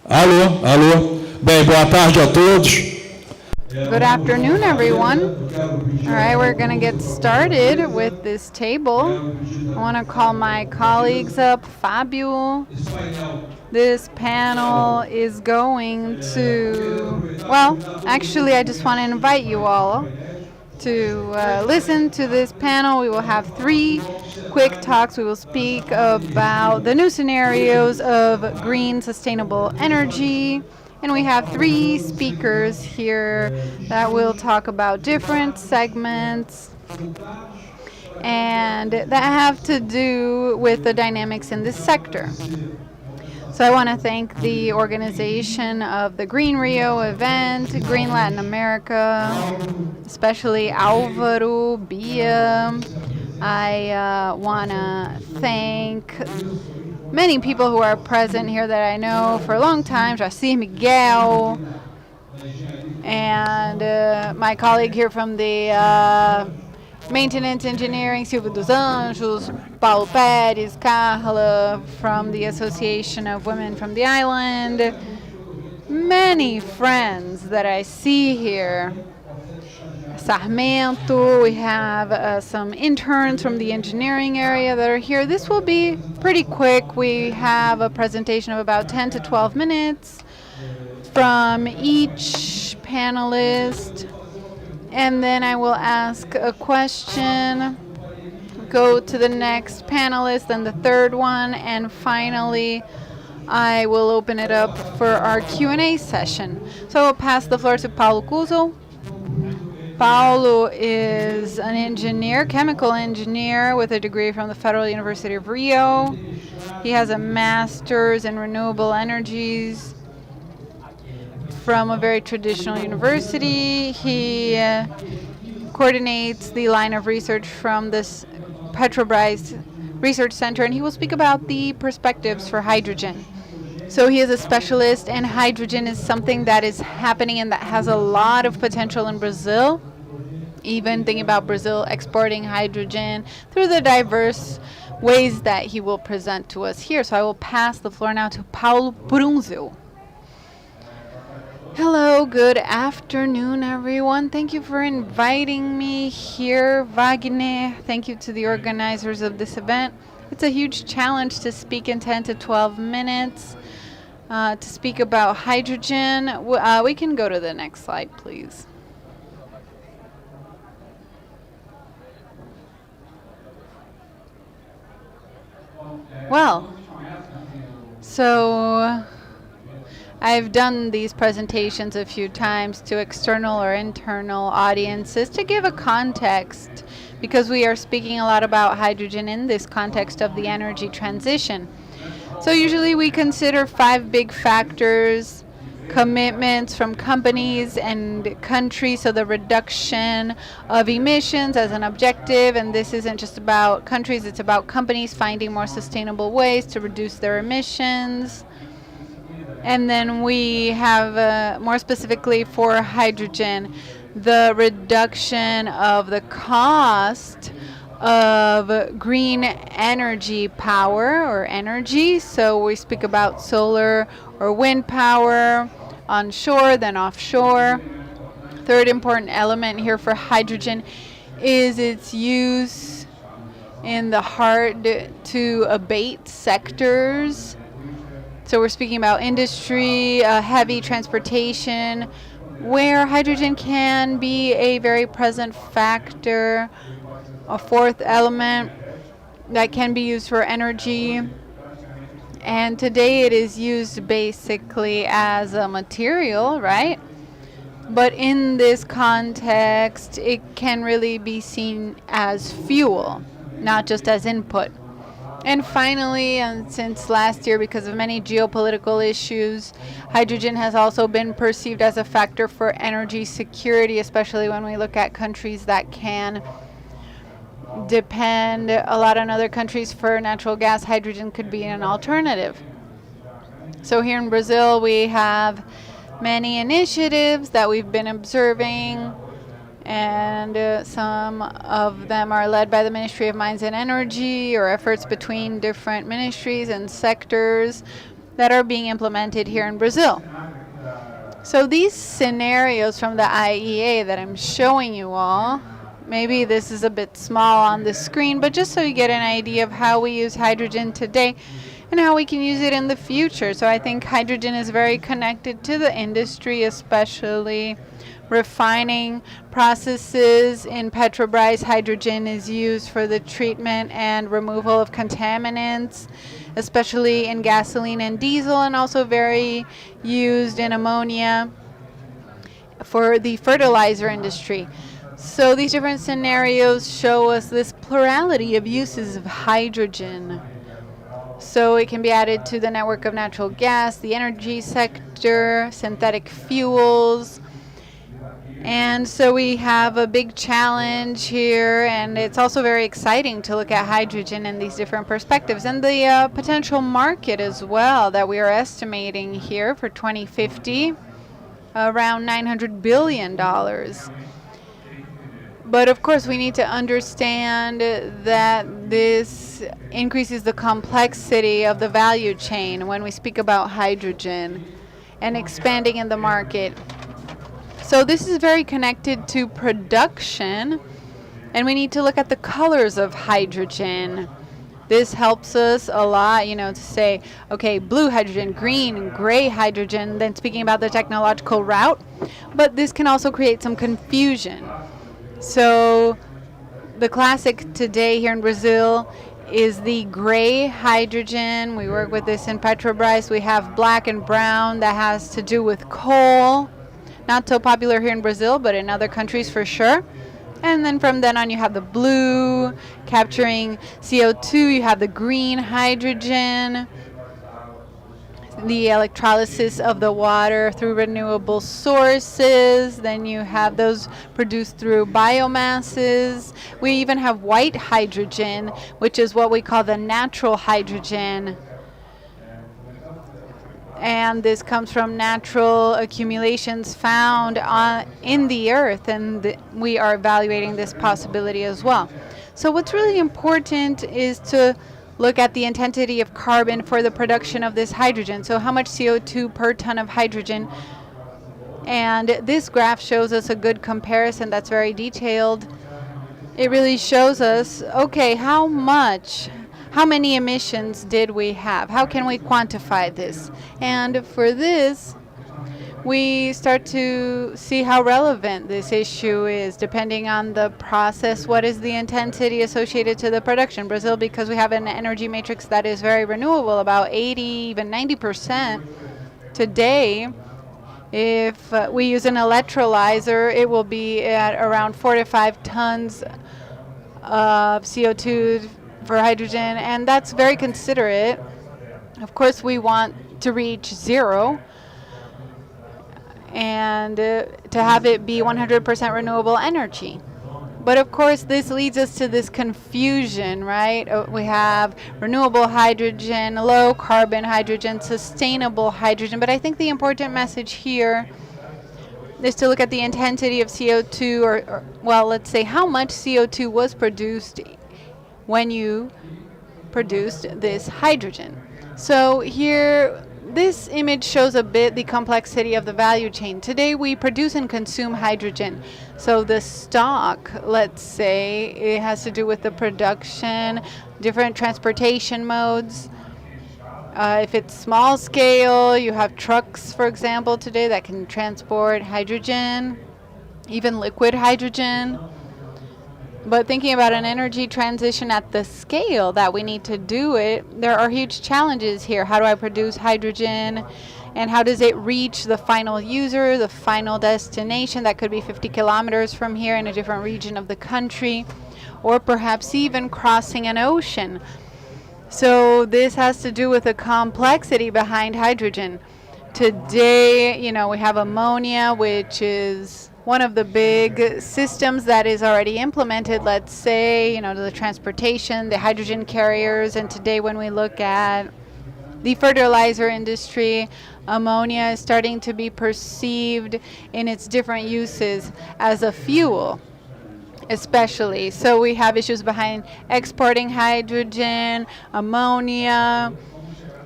Alô, alô. Bem, boa tarde a todos. Good afternoon, everyone. All right, we're going to get started with this table. I want to call my colleagues up. Fábio. This panel is going to, well, actually, I just want to invite you all to listen to this panel. We will have 3 quick talks. We will speak about the new scenarios of green sustainable energy. And we have 3 speakers here that will talk about different segments and that have to do with the dynamics in this sector. So I want to thank the organization of the Green Rio event, Green Latin America, especially Álvaro, Bia. I want to thank many people who are present here that I know for a long time, Jaci, Miguel, and my colleague here from the Maintenance Engineering, Silvio dos Anjos, Paulo Pérez, Carla from the Association of Women from the Island. Many friends that I see here. Sarmento, we have some interns from the engineering area that are here. This will be pretty quick. We have a presentation of about 10 to 12 minutes from each panelist. And then I will ask a question, go to the next panelist, then the third one, and finally I will open it up for our Q&A session. So I will pass the floor to Paulo Cuso. Paulo is an engineer, chemical engineer with a degree from the Federal University of Rio. He has a master's in renewable energies from a very traditional university. He coordinates the line of research from this Petrobras Research Center, and he will speak about the perspectives for hydrogen. So he is a specialist, and hydrogen is something that is happening and that has a lot of potential in Brazil. Even thinking about Brazil exporting hydrogen through the diverse ways that he will present to us here. So I will pass the floor now to Paulo Prunzel. Hello, good afternoon, everyone. Thank you for inviting me here, Wagner. Thank you to the organizers of this event. It's a huge challenge to speak in 10 to 12 minutes, to speak about hydrogen. We can go to the next slide, please. Well, so I've done these presentations a few times to external or internal audiences to give a context, because we are speaking a lot about hydrogen in this context of the energy transition. So usually we consider 5 big factors: commitments from companies and countries, so the reduction of emissions as an objective, and this isn't just about countries, it's about companies finding more sustainable ways to reduce their emissions. And then we have, more specifically for hydrogen, the reduction of the cost of green energy power or energy. So we speak about solar or wind power onshore, then offshore. Third important element here for hydrogen is its use in the hard to abate sectors. So we're speaking about industry, heavy transportation, where hydrogen can be a very present factor. A fourth element that can be used for energy. And today it is used basically as a material, right? But in this context, it can really be seen as fuel, not just as input. And finally, and since last year, because of many geopolitical issues, hydrogen has also been perceived as a factor for energy security, especially when we look at countries that can depend a lot on other countries for natural gas. Hydrogen could be an alternative. So here in Brazil, we have many initiatives that we've been observing, and some of them are led by the Ministry of Mines and Energy, or efforts between different ministries and sectors. that are being implemented here in Brazil. So these scenarios from the IEA that I'm showing you all, maybe this is a bit small on the screen, but just so you get an idea of how we use hydrogen today and how we can use it in the future. So I think hydrogen is very connected to the industry, especially refining processes. In Petrobras, hydrogen is used for the treatment and removal of contaminants, especially in gasoline and diesel, and also very used in ammonia for the fertilizer industry. So these different scenarios show us this plurality of uses of hydrogen. So it can be added to the network of natural gas, the energy sector, synthetic fuels. And so we have a big challenge here, and it's also very exciting to look at hydrogen in these different perspectives, and the potential market as well that we are estimating here for 2050, around $900 billion. But of course, we need to understand that this increases the complexity of the value chain when we speak about hydrogen and expanding in the market. So this is very connected to production, and we need to look at the colors of hydrogen. This helps us a lot, to say, okay, blue hydrogen, green, gray hydrogen, then speaking about the technological route. But this can also create some confusion. So the classic today here in Brazil is the gray hydrogen. We work with this in Petrobras. We have black and brown that has to do with coal. Not so popular here in Brazil, but in other countries for sure. And then from then on you have the blue, capturing CO2. You have the green hydrogen, the electrolysis of the water through renewable sources. Then you have those produced through biomasses. We even have white hydrogen, which is what we call the natural hydrogen. And this comes from natural accumulations found in the earth, and we are evaluating this possibility as well. So what's really important is to look at the intensity of carbon for the production of this hydrogen. So how much CO2 per ton of hydrogen. And this graph shows us a good comparison that's very detailed. It really shows us, okay, how many emissions did we have? How can we quantify this? And for this, we start to see how relevant this issue is, depending on the process. What is the intensity associated to the production? Brazil, because we have an energy matrix that is very renewable, about 80, even 90%. Today, if we use an electrolyzer, it will be at around 4 to 5 tons of CO2 for hydrogen, and that's very considerate. Of course, we want to reach zero and to have it be 100% renewable energy. But of course, this leads us to this confusion, right? We have renewable hydrogen, low carbon hydrogen, sustainable hydrogen. But I think the important message here is to look at the intensity of CO2, or well, let's say how much CO2 was produced when you produced this hydrogen. So here, this image shows a bit the complexity of the value chain. Today we produce and consume hydrogen. So the stock, let's say, it has to do with the production, different transportation modes. If it's small scale, you have trucks, for example, today that can transport hydrogen, even liquid hydrogen. But thinking about an energy transition at the scale that we need to do it, there are huge challenges here. How do I produce hydrogen? And how does it reach the final user, the final destination? That could be 50 kilometers from here in a different region of the country, or perhaps even crossing an ocean. So this has to do with the complexity behind hydrogen. Today, we have ammonia, which is one of the big systems that is already implemented, let's say, the transportation, the hydrogen carriers. And today when we look at the fertilizer industry, ammonia is starting to be perceived in its different uses as a fuel, especially. So we have issues behind exporting hydrogen, ammonia,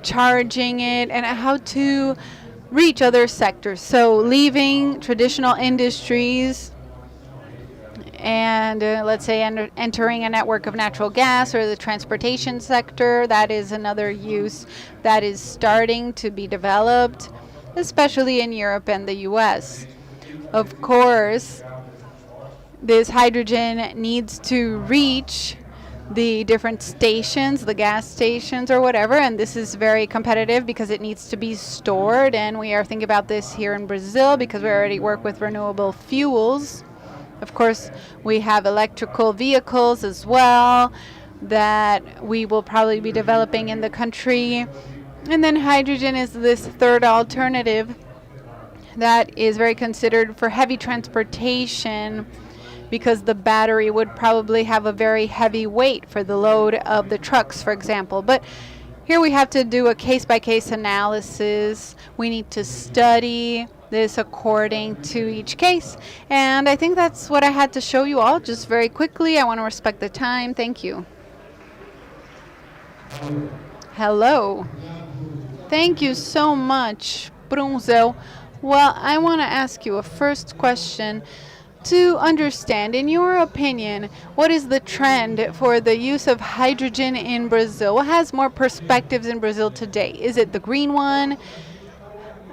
charging it, and how to reach other sectors. So leaving traditional industries and let's say entering a network of natural gas or the transportation sector, that is another use that is starting to be developed, especially in Europe and the US. Of course, this hydrogen needs to reach the different stations, the gas stations or whatever, and this is very competitive because it needs to be stored, and we are thinking about this here in Brazil because we already work with renewable fuels. Of course, we have electrical vehicles as well that we will probably be developing in the country. And then hydrogen is this third alternative that is very considered for heavy transportation, because the battery would probably have a very heavy weight for the load of the trucks, for example. But here we have to do a case-by-case analysis. We need to study this according to each case. And I think that's what I had to show you all just very quickly. I want to respect the time. Thank you. Hello. Thank you so much, Prunzel. Well, I want to ask you a first question to understand, in your opinion, what is the trend for the use of hydrogen in Brazil? What has more perspectives in Brazil today? Is it the green one?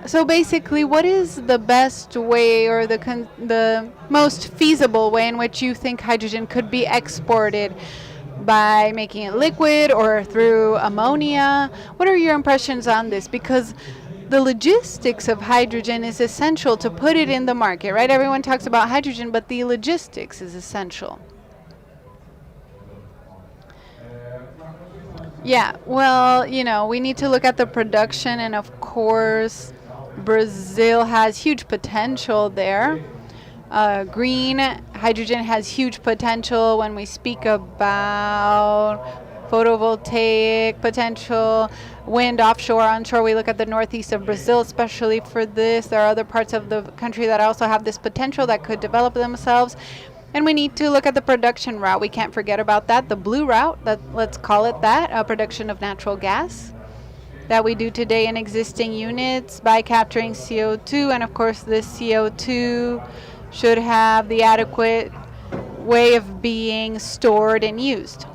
So basically, what is the best way or the most feasible way in which you think hydrogen could be exported? By making it liquid or through ammonia? What are your impressions on this? Because the logistics of hydrogen is essential to put it in the market, right? Everyone talks about hydrogen, but the logistics is essential. Yeah, well, you know, we need to look at the production, and of course, Brazil has huge potential there. Green hydrogen has huge potential when we speak about photovoltaic potential, wind, offshore, onshore. We look at the northeast of Brazil, especially for this. There are other parts of the country that also have this potential that could develop themselves. And we need to look at the production route. We can't forget about that. The blue route, let's call it that, production of natural gas that we do today in existing units by capturing CO2. And of course, this CO2 should have the adequate way of being stored and used.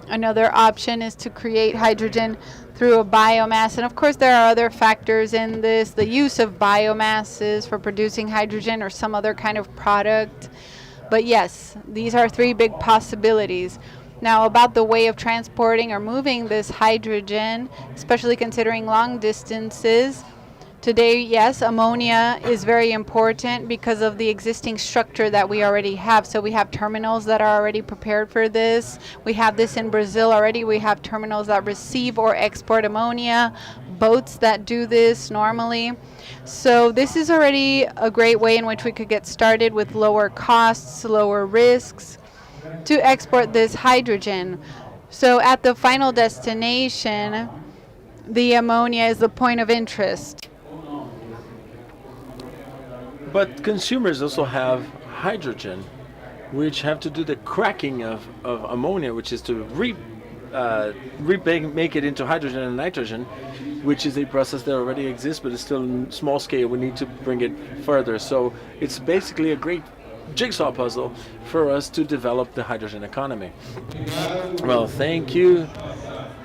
Another option is to create hydrogen through a biomass. And of course, there are other factors in this, the use of biomasses for producing hydrogen or some other kind of product. But yes, these are three big possibilities. Now, about the way of transporting or moving this hydrogen, especially considering long distances, today, yes, ammonia is very important because of the existing structure that we already have. So we have terminals that are already prepared for this. We have this in Brazil already. We have terminals that receive or export ammonia, boats that do this normally. So this is already a great way in which we could get started with lower costs, lower risks to export this hydrogen. So at the final destination, the ammonia is the point of interest. But consumers also have hydrogen, which have to do the cracking of ammonia, which is to make it into hydrogen and nitrogen, which is a process that already exists, but it's still in small scale. We need to bring it further. So it's basically a great jigsaw puzzle for us to develop the hydrogen economy. Well, thank you.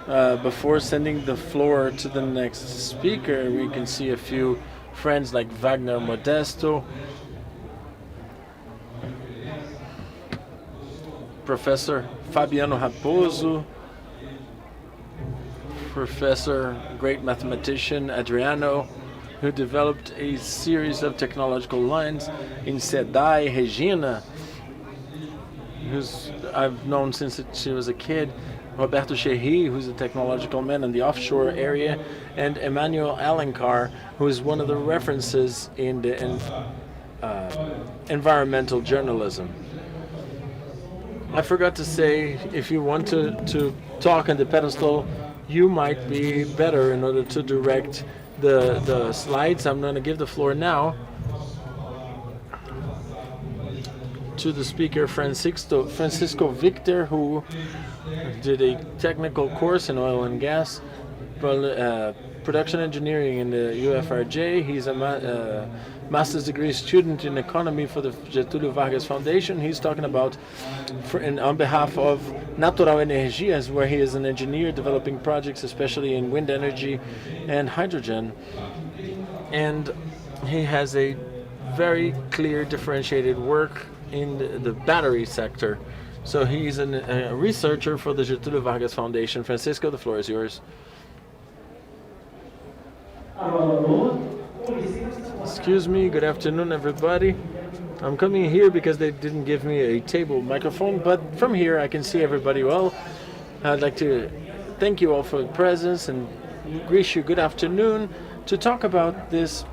Before sending the floor to the next speaker, we can see a few friends like Wagner Modesto, Professor Fabiano Raposo, Professor, great mathematician Adriano, who developed a series of technological lines in SEDAI, Regina, who's I've known since she was a kid, Roberto Cherry, who's a technological man in the offshore area, and Emmanuel Alencar, who is one of the references in the environmental journalism. I forgot to say, if you want to talk on the pedestal, you might be better in order to direct the slides. I'm going to give the floor now to the speaker, Francisco Victer, who did a technical course in oil and gas production engineering in the UFRJ. He's a master's degree student in economy for the Getúlio Vargas Foundation. He's talking about, on behalf of Natural Energias, where he is an engineer developing projects, especially in wind energy and hydrogen. And he has a very clear differentiated work in the battery sector. So he's a researcher for the Getúlio Vargas Foundation. Francisco, the floor is yours. Excuse me, good afternoon everybody. I'm coming here because they didn't give me a table microphone, but from here I can see everybody well. I'd like to thank you all for the presence and wish you good afternoon to talk about this,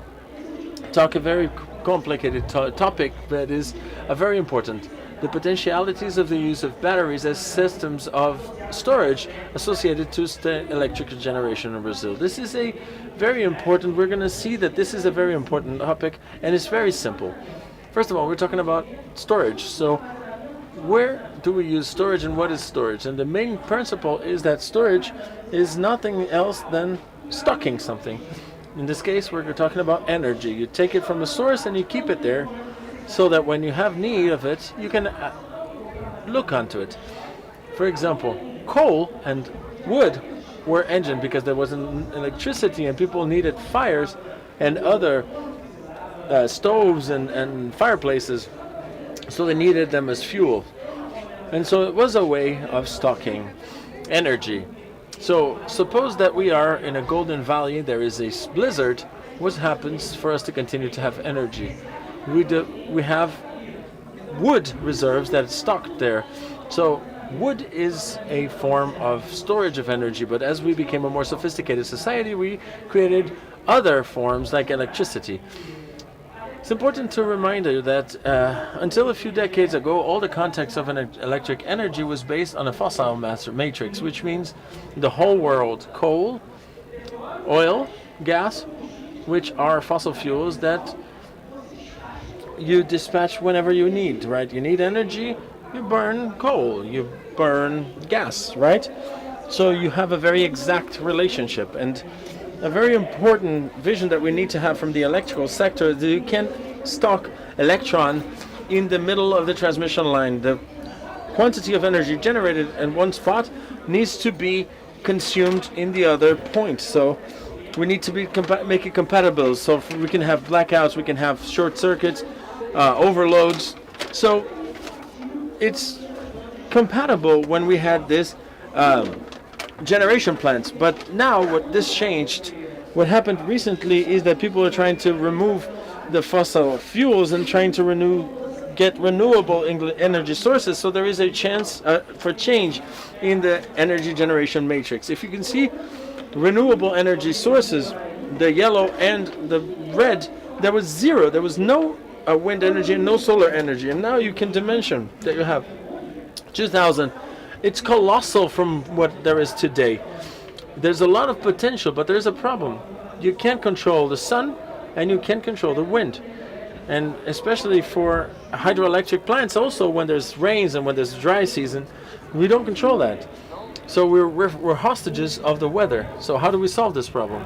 a very complicated topic that is very important. The potentialities of the use of batteries as systems of storage associated to electric generation in Brazil. This is a very important, we're going to see that this is a very important topic, and it's very simple. First of all, we're talking about storage. So where do we use storage and what is storage? And the main principle is that storage is nothing else than stocking something. In this case, we're talking about energy. You take it from the source and you keep it there so that when you have need of it, you can look onto it. For example, coal and wood were engined because there wasn't electricity and people needed fires and other stoves and fireplaces, so they needed them as fuel. And so it was a way of stocking energy. So suppose that we are in a golden valley, there is a blizzard. What happens for us to continue to have energy? We have wood reserves that is stocked there. So wood is a form of storage of energy, but as we became a more sophisticated society, we created other forms like electricity. It's important to remind you that until a few decades ago, all the context of an electric energy was based on a fossil matrix, which means the whole world, coal, oil, gas, which are fossil fuels that you dispatch whenever you need, right? You need energy, you burn coal, you burn gas, right? So you have a very exact relationship, and a very important vision that we need to have from the electrical sector is that you can stock electron in the middle of the transmission line. The quantity of energy generated in one spot needs to be consumed in the other point. So we need to make it compatible. So we can have blackouts, we can have short circuits, overloads. So it's compatible when we had this generation plants. But now what this changed, what happened recently is that people are trying to remove the fossil fuels and trying to get renewable energy sources. So there is a chance for change in the energy generation matrix. If you can see renewable energy sources, the yellow and the red, there was zero. There was no wind energy and no solar energy. And now you can dimension that you have 2000. It's colossal from what there is today. There's a lot of potential, but there's a problem. You can't control the sun and you can't control the wind. And especially for hydroelectric plants, also when there's rains and when there's dry season, we don't control that. So we're hostages of the weather. So how do we solve this problem?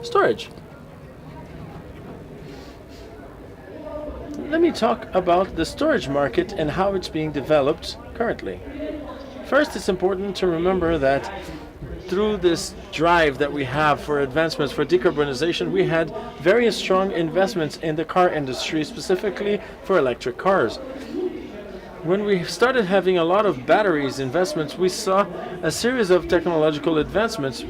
Storage. Let me talk about the storage market and how it's being developed currently. First, it's important to remember that through this drive that we have for advancements for decarbonization, we had very strong investments in the car industry, specifically for electric cars. When we started having a lot of batteries investments, we saw a series of technological advancements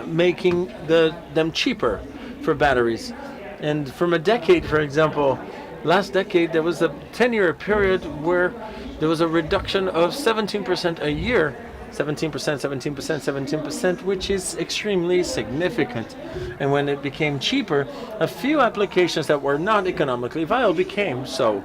making them cheaper for batteries. And from a decade, for example, last decade, there was a 10-year period where there was a reduction of 17% a year, 17%, 17%, 17%, which is extremely significant. And when it became cheaper, a few applications that were not economically viable became so.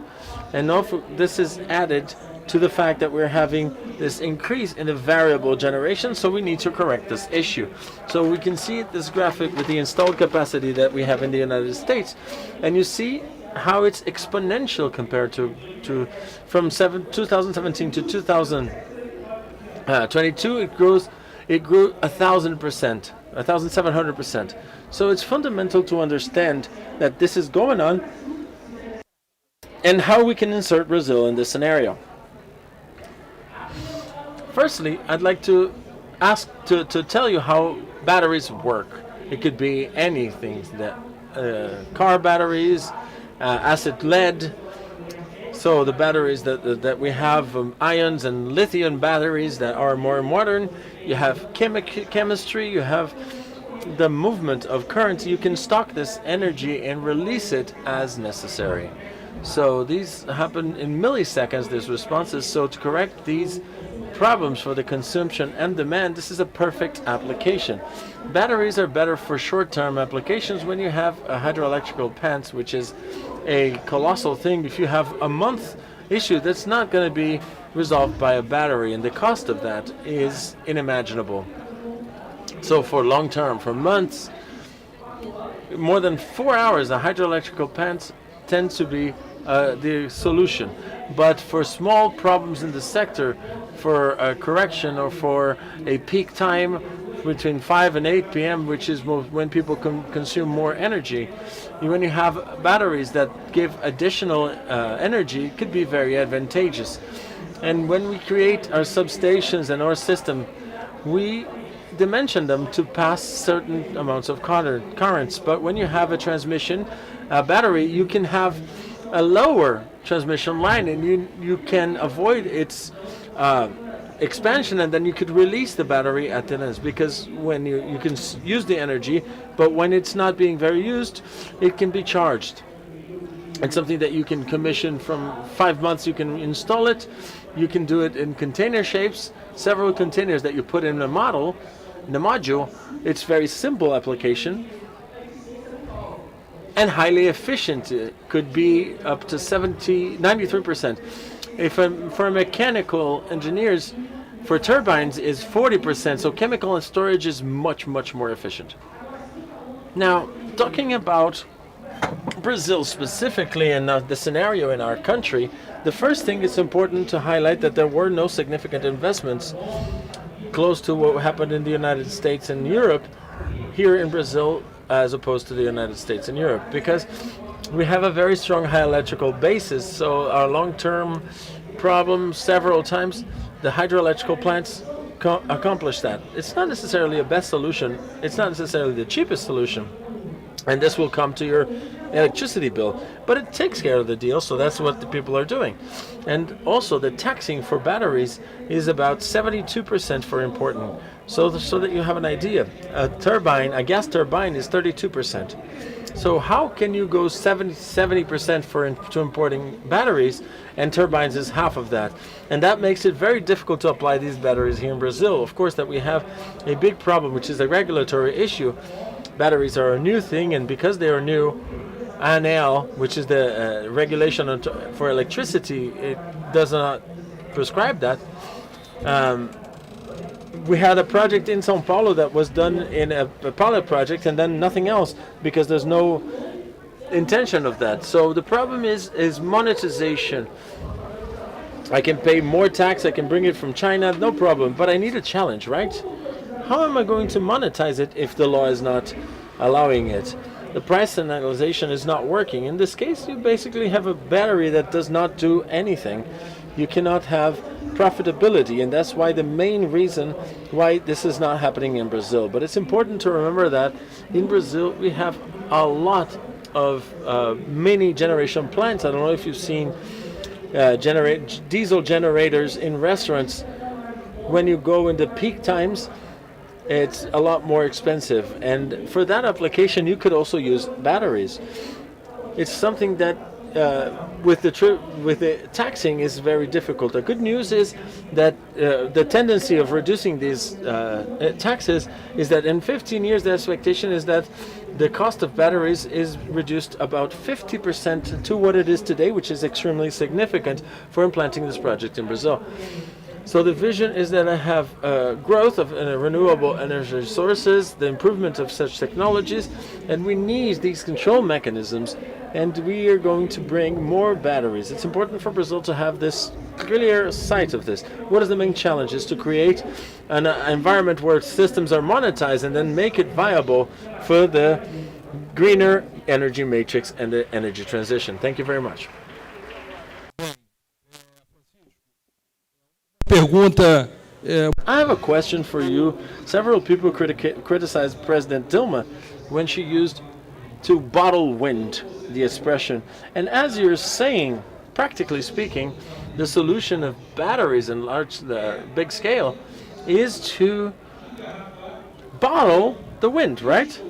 And also, this is added to the fact that we're having this increase in the variable generation, so we need to correct this issue. So we can see this graphic with the installed capacity that we have in the United States, and you see how it's exponential compared to from 2017 to 2022. It grows it grew 1,000%, 1,700%. So it's fundamental to understand that this is going on and how we can insert Brazil in this scenario. Firstly, I'd like to ask to tell you how batteries work. It could be anything, that car batteries, acid lead. So the batteries that we have, ions and lithium batteries that are more modern. You have chemistry, you have the movement of currents. You can stock this energy and release it as necessary. So these happen in milliseconds, these responses. So to correct these problems for the consumption and demand, this is a perfect application. Batteries are better for short-term applications when you have a hydroelectrical plant, which is a colossal thing. If you have a month issue, that's not going to be resolved by a battery, and the cost of that is unimaginable. So for long-term, for months, more than 4 hours, a hydroelectrical plant tends to be the solution. But for small problems in the sector, for a correction or for a peak time between 5 and 8 p.m., which is when people consume more energy, when you have batteries that give additional energy, it could be very advantageous. And when we create our substations and our system, we dimension them to pass certain amounts of currents. But when you have a transmission battery, you can have a lower transmission line, and you can avoid its expansion, and then you could release the battery at the end, because when you can use the energy, but when it's not being very used, it can be charged. It's something that you can commission from 5 months. You can install it. You can do it in container shapes, several containers that you put in a module. It's very simple application and highly efficient. It could be up to 93%. For mechanical engineers, for turbines is 40%. So chemical and storage is much, much more efficient. Now, talking about Brazil specifically and the scenario in our country, the first thing it's important to highlight that there were no significant investments close to what happened in the United States and Europe here in Brazil, as opposed to the United States and Europe, because we have a very strong hydroelectrical basis. So our long-term problem, several times, the hydroelectrical plants accomplish that. It's not necessarily a best solution. It's not necessarily the cheapest solution. And this will come to your electricity bill, but it takes care of the deal, so that's what the people are doing. And also the taxing for batteries is about 72% for importing. So that you have an idea, a gas turbine is 32%. So how can you go 70% to importing batteries, and turbines is half of that? And that makes it very difficult to apply these batteries here in Brazil. Of course, that we have a big problem, which is a regulatory issue. Batteries are a new thing, and because they are new, ANEEL, which is the regulation for electricity, it does not prescribe that. We had a project in São Paulo that was done in a pilot project, and then nothing else, because there's no intention of that. So the problem is monetization. I can pay more tax, I can bring it from China, no problem, but I need a challenge, right? How am I going to monetize it if the law is not allowing it? The price analysis is not working. In this case, you basically have a battery that does not do anything. You cannot have profitability, and that's why the main reason why this is not happening in Brazil. But it's important to remember that in Brazil we have a lot of mini generation plants. I don't know if you've seen diesel generators in restaurants. When you go into peak times, it's a lot more expensive, and for that application you could also use batteries. It's something that with the taxing is very difficult. The good news is that the tendency of reducing these taxes is that in 15 years the expectation is that the cost of batteries is reduced about 50% to what it is today, which is extremely significant for implanting this project in Brazil. So the vision is that I have growth of renewable energy sources, the improvement of such technologies, and we need these control mechanisms and we are going to bring more batteries. It's important for Brazil to have this clear sight of this. What is the main challenge? Is to create an environment where systems are monetized and then make it viable for the greener energy matrix and the energy transition. Thank you very much. Pergunta. I have a question for you. Several people criticized President Dilma when she used to bottle wind, the expression. And as you're saying, practically speaking, the solution of batteries in big scale is to bottle the wind, right?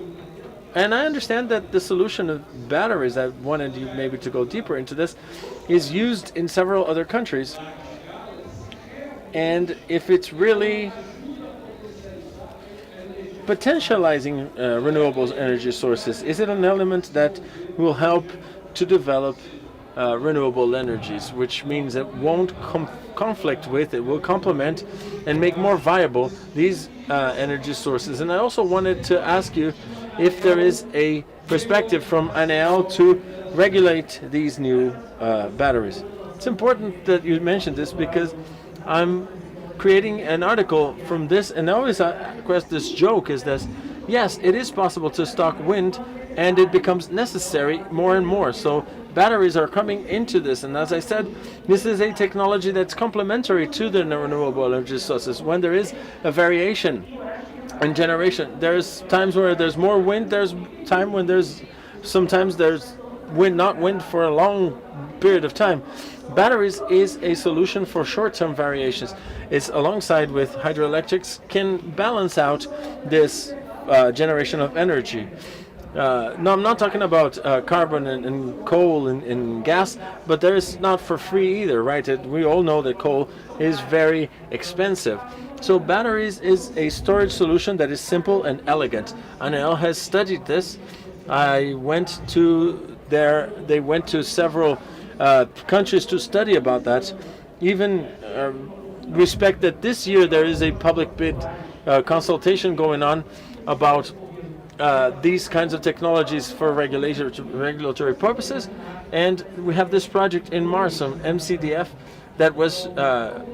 And I understand that the solution of batteries, I wanted you maybe to go deeper into this, is used in several other countries. And if it's really potentializing renewable energy sources, is it an element that will help to develop renewable energies, which means it won't conflict with, it will complement and make more viable these energy sources? And I also wanted to ask you if there is a perspective from ANEEL to regulate these new batteries. It's important that you mentioned this because I'm creating an article from this, and I always request this joke is that, yes, it is possible to stock wind, and it becomes necessary more and more. So batteries are coming into this, and as I said, this is a technology that's complementary to the renewable energy sources. When there is a variation in generation, there's times where there's more wind, there's time when sometimes there's not wind for a long period of time. Batteries is a solution for short-term variations. It's alongside with hydroelectrics can balance out this generation of energy. No, I'm not talking about carbon and coal and gas, but there is not for free either, right? We all know that coal is very expensive. So batteries is a storage solution that is simple and elegant. ANEEL has studied this. They went to several countries to study about that. Even respect that this year there is a public bid consultation going on about these kinds of technologies for regulatory purposes, and we have this project in Marsum, MCDF, that was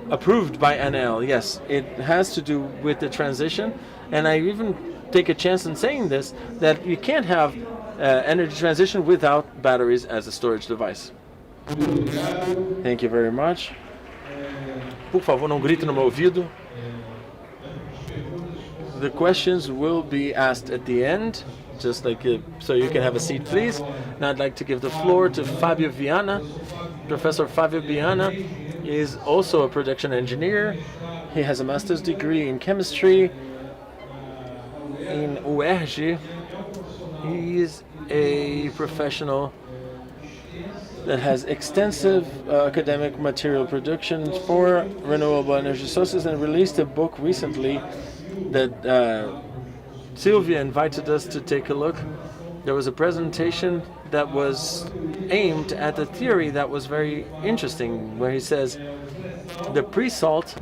approved by ANEEL. Yes, it has to do with the transition, and I even take a chance in saying this, that you can't have energy transition without batteries as a storage device. Thank you very much. Por favor, não grite no meu ouvido. The questions will be asked at the end, just like so you can have a seat, please. Now I'd like to give the floor to Fábio Viana. Professor Fábio Viana is also a production engineer. He has a master's degree in chemistry in UERJ. He is a professional that has extensive academic material production for renewable energy sources and released a book recently that Sylvia invited us to take a look. There was a presentation that was aimed at the theory that was very interesting, where he says the pre-salt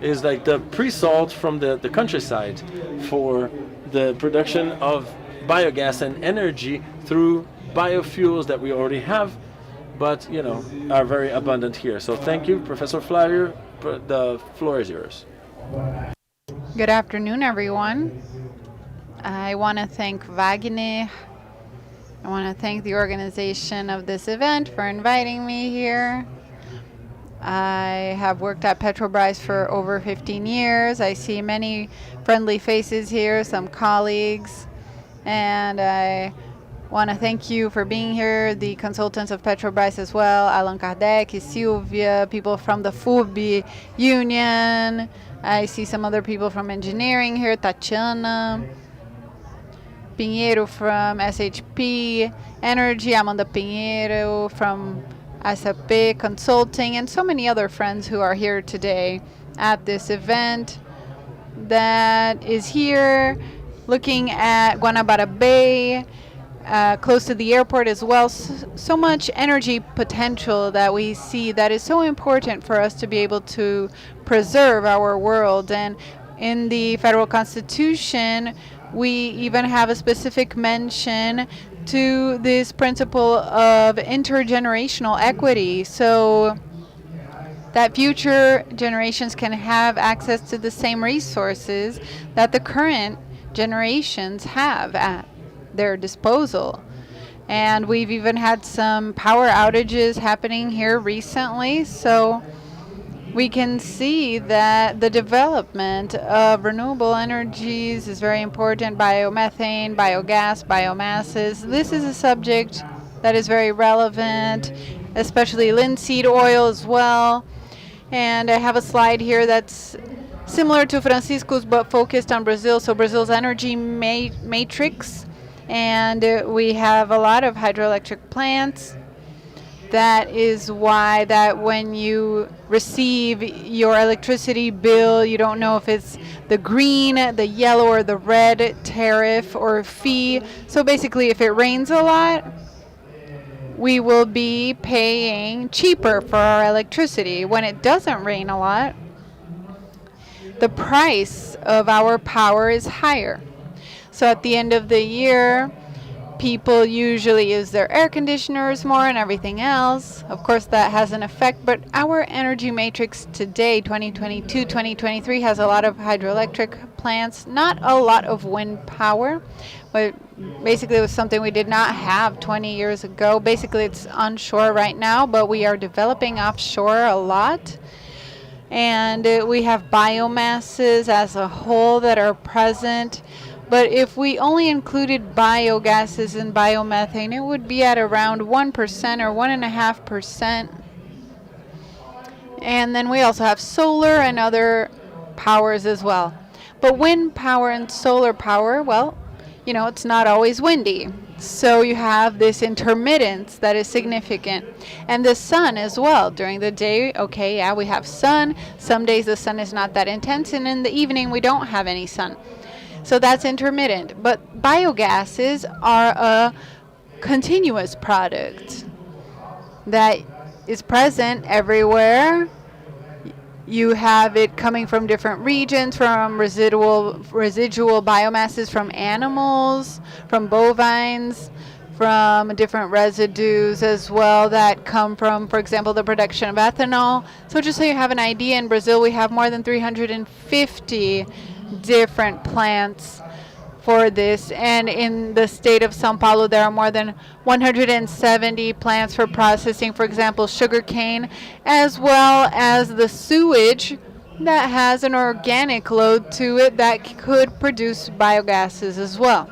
is like the pre-salt from the countryside for the production of biogas and energy through biofuels that we already have, but are very abundant here. So thank you, Professor Flavio. The floor is yours. Good afternoon, everyone. I want to thank Wagner. I want to thank the organization of this event for inviting me here. I have worked at Petrobras for over 15 years. I see many friendly faces here, some colleagues, and I want to thank you for being here, the consultants of Petrobras as well, Allan Kardec, Sylvia, people from the FUB union. I see some other people from engineering here, Tatiana Pinheiro from SHP Energy, Amanda Pinheiro from SAP Consulting, and so many other friends who are here today at this event that is here looking at Guanabara Bay, close to the airport as well. So much energy potential that we see that is so important for us to be able to preserve our world. And in the federal constitution, we even have a specific mention to this principle of intergenerational equity, so that future generations can have access to the same resources that the current generations have at their disposal. And we've even had some power outages happening here recently, so we can see that the development of renewable energies is very important. Biomethane, biogas, biomasses. This is a subject that is very relevant, especially linseed oil as well. And I have a slide here that's similar to Francisco's but focused on Brazil. So Brazil's energy matrix. And we have a lot of hydroelectric plants. That is why that when you receive your electricity bill, you don't know if it's the green, the yellow, or the red tariff or fee. So basically, if it rains a lot, we will be paying cheaper for our electricity. When it doesn't rain a lot, the price of our power is higher. So at the end of the year, people usually use their air conditioners more and everything else. Of course, that has an effect, but our energy matrix today, 2022, 2023, has a lot of hydroelectric plants, not a lot of wind power, but basically it was something we did not have 20 years ago. Basically, it's onshore right now, but we are developing offshore a lot. And we have biomasses as a whole that are present. But if we only included biogases and biomethane, it would be at around 1% or 1.5%. And then we also have solar and other powers as well. But wind power and solar power, well, you know, it's not always windy. So you have this intermittence that is significant. And the sun as well. During the day, okay, yeah, we have sun. Some days the sun is not that intense, and in the evening we don't have any sun. So that's intermittent. But biogases are a continuous product that is present everywhere. You have it coming from different regions, from residual biomasses from animals, from bovines, from different residues as well that come from, for example, the production of ethanol. So just so you have an idea, in Brazil we have more than 350 different plants for this, and in the state of São Paulo there are more than 170 plants for processing, for example, sugarcane, as well as the sewage that has an organic load to it that could produce biogases as well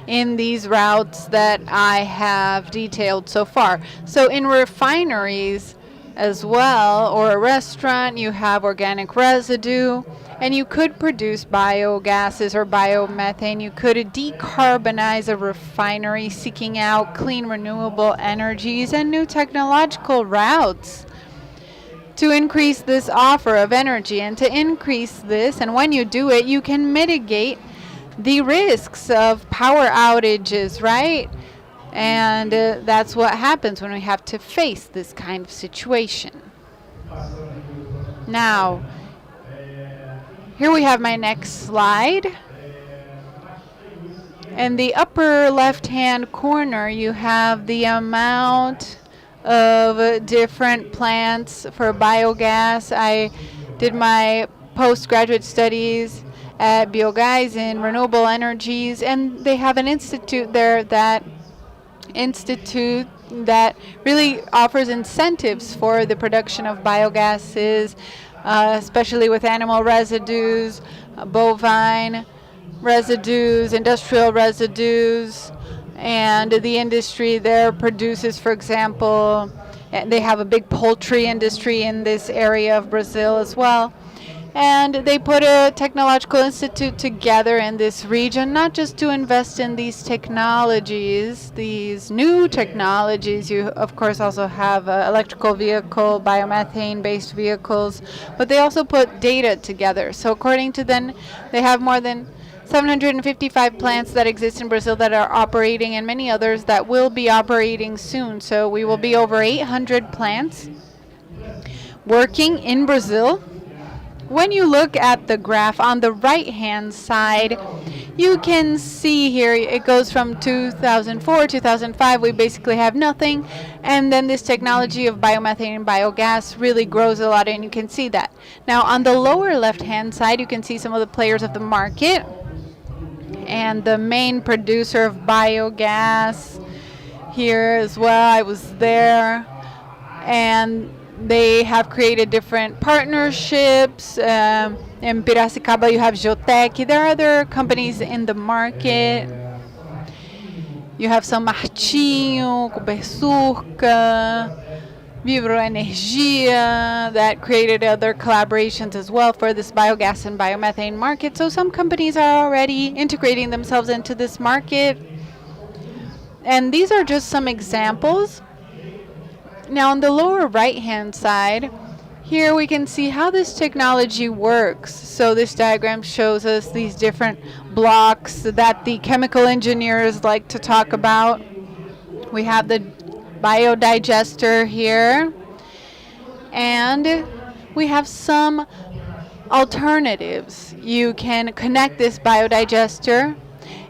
in these routes that I have detailed so far. So in refineries as well, or a restaurant, you have organic residue, and you could produce biogases or biomethane. You could decarbonize a refinery, seeking out clean renewable energies and new technological routes to increase this offer of energy and to increase this. And when you do it, you can mitigate the risks of power outages, right? And that's what happens when we have to face this kind of situation. Now, here we have my next slide. In the upper left-hand corner, you have the amount of different plants for biogas. I did my postgraduate studies at Biogas in renewable energies, and they have an institute there that really offers incentives for the production of biogases, especially with animal residues, bovine residues, industrial residues, and the industry there produces, for example, they have a big poultry industry in this area of Brazil as well. And they put a technological institute together in this region, not just to invest in these technologies, these new technologies. You, of course, also have electrical vehicle, biomethane-based vehicles, but they also put data together. So according to them, they have more than 755 plants that exist in Brazil that are operating, and many others that will be operating soon. So we will be over 800 plants working in Brazil. When you look at the graph on the right-hand side, You can see here it goes from 2004, 2005, we basically have nothing, and then this technology of biomethane and biogas really grows a lot, and you can see that. Now on the lower left hand side you can see some of the players of the market, and the main producer of biogas here as well. I was there, and they have created different partnerships. In Piracicaba you have Geotec. There are other companies in the market. You have São Martinho, Copersuca, FGV Energia that created other collaborations as well for this biogas and biomethane market. So some companies are already integrating themselves into this market. And these are just some examples. Now on the lower right hand side, here we can see how this technology works. So this diagram shows us these different blocks that the chemical engineers like to talk about. We have the biodigester here, and we have some alternatives. You can connect this biodigester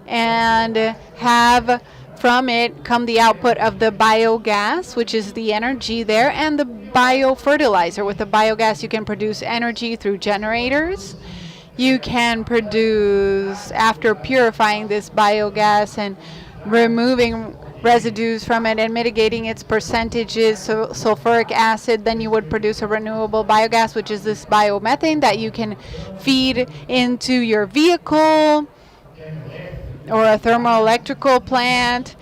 and have from it come the output of the biogas, which is the energy there, and the biofertilizer. With the biogas you can produce energy through generators. You can produce, after purifying this biogas and removing residues from it and mitigating its percentages, so sulfuric acid, then you would produce a renewable biogas, which is this biomethane that you can feed into your vehicle or a thermoelectrical plant,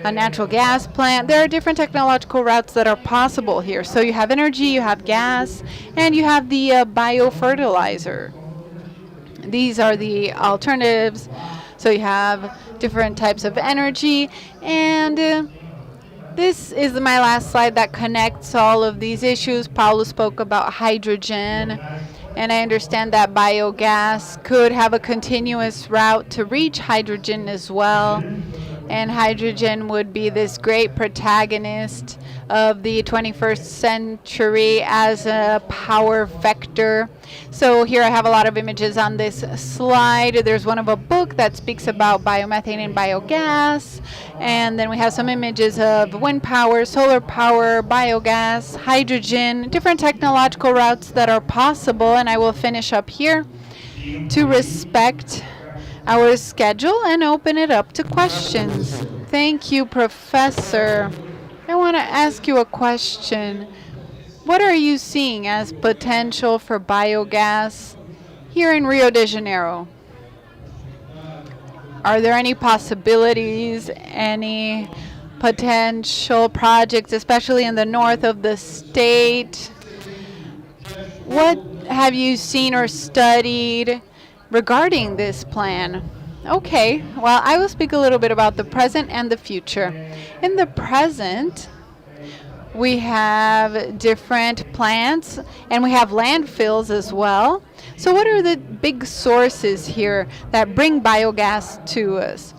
a natural gas plant. There are different technological routes that are possible here. So you have energy, you have gas, and you have the biofertilizer. These are the alternatives. So you have different types of energy, and this is my last slide that connects all of these issues. Paulo spoke about hydrogen, and I understand that biogas could have a continuous route to reach hydrogen as well. And hydrogen would be this great protagonist of the 21st century as a power vector. So here I have a lot of images on this slide. There's one of a book that speaks about biomethane and biogas. And then we have some images of wind power, solar power, biogas, hydrogen, different technological routes that are possible. And I will finish up here to respect our schedule and open it up to questions. Thank you, Professor. I want to ask you a question. What are you seeing as potential for biogas here in Rio de Janeiro? Are there any possibilities, any potential projects, especially in the north of the state? What have you seen or studied regarding this plan? Okay, well, I will speak a little bit about the present and the future. In the present, we have different plants and we have landfills as well. So what are the big sources here that bring biogas to us?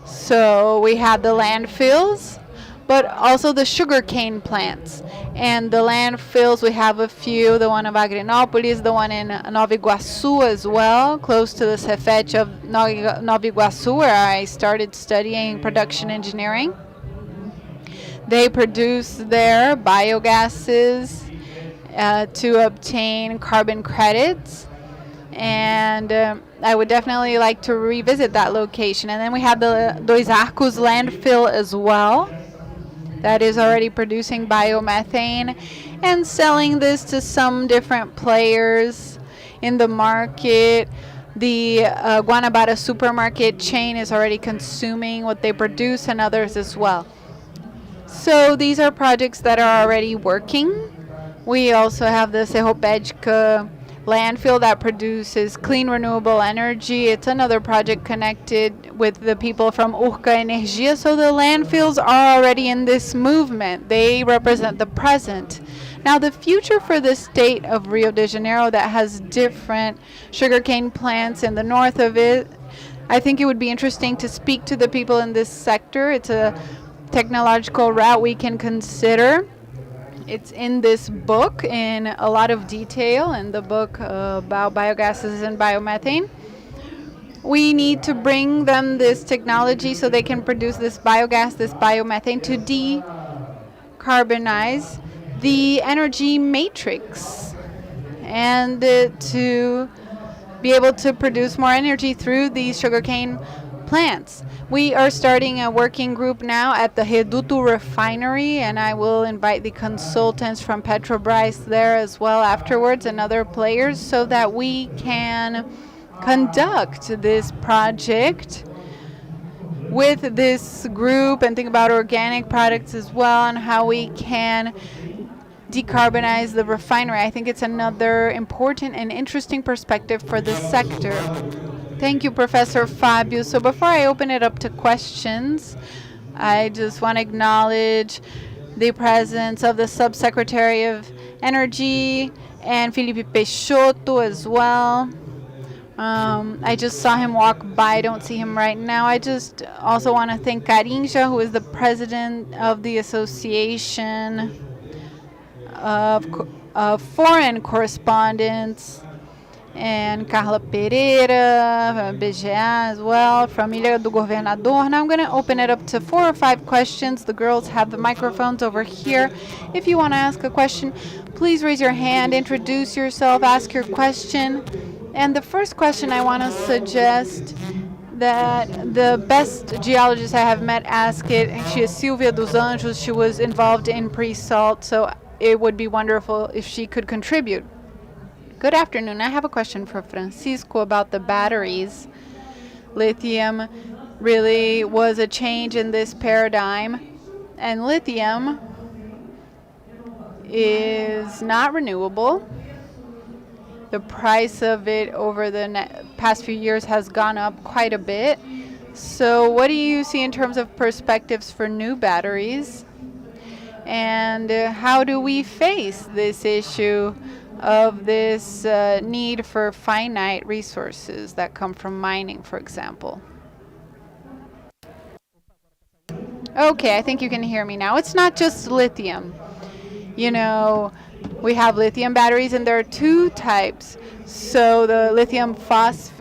So we have the landfills, but also the sugarcane plants. And the landfills, we have a few, the one of Agrinópolis, the one in Nova Iguaçu as well, close to the Cefet of Nova Iguaçu, where I started studying production engineering. They produce their biogases to obtain carbon credits, and I would definitely like to revisit that location. And then we have the Dois Arcos landfill as well, that is already producing biomethane and selling this to some different players in the market. The Guanabara supermarket chain is already consuming what they produce, and others as well. So these are projects that are already working. We also have the Serropédica landfill that produces clean renewable energy. It's another project connected with the people from Urca Energia. So the landfills are already in this movement. They represent the present. Now the future for the state of Rio de Janeiro that has different sugarcane plants in the north of it, I think it would be interesting to speak to the people in this sector. It's a technological route we can consider. It's in this book in a lot of detail, in the book about biogases and biomethane. We need to bring them this technology so they can produce this biogas, this biomethane, to decarbonize the energy matrix and to be able to produce more energy through these sugarcane plants. We are starting a working group now at the Reduto refinery, and I will invite the consultants from Petrobras there as well afterwards and other players so that we can conduct this project with this group and think about organic products as well and how we can decarbonize the refinery. I think it's another important and interesting perspective for the sector. Thank you, Professor Fábio. So before I open it up to questions, I just want to acknowledge the presence of the Subsecretary of Energy and Felipe Peixoto as well. I just saw him walk by. I don't see him right now. I just also want to thank Carinja, who is the president of the Association of Foreign Correspondents, and Carla Pereira, BGA as well, from Ilha do Governador. Now I'm going to open it up to 4 or 5 questions. The girls have the microphones over here. If you want to ask a question, please raise your hand, introduce yourself, ask your question. And the first question I want to suggest that the best geologist I have met ask it. She is Silvia dos Anjos. She was involved in Pre-Sal, so it would be wonderful if she could contribute. Good afternoon. I have a question for Francisco about the batteries. Lithium really was a change in this paradigm, and lithium is not renewable. The price of it over the past few years has gone up quite a bit. So what do you see in terms of perspectives for new batteries? And how do we face this issue of this need for finite resources that come from mining, for example? Okay, I think you can hear me now. It's not just lithium. You know, we have lithium batteries, and there are 2 types. So the lithium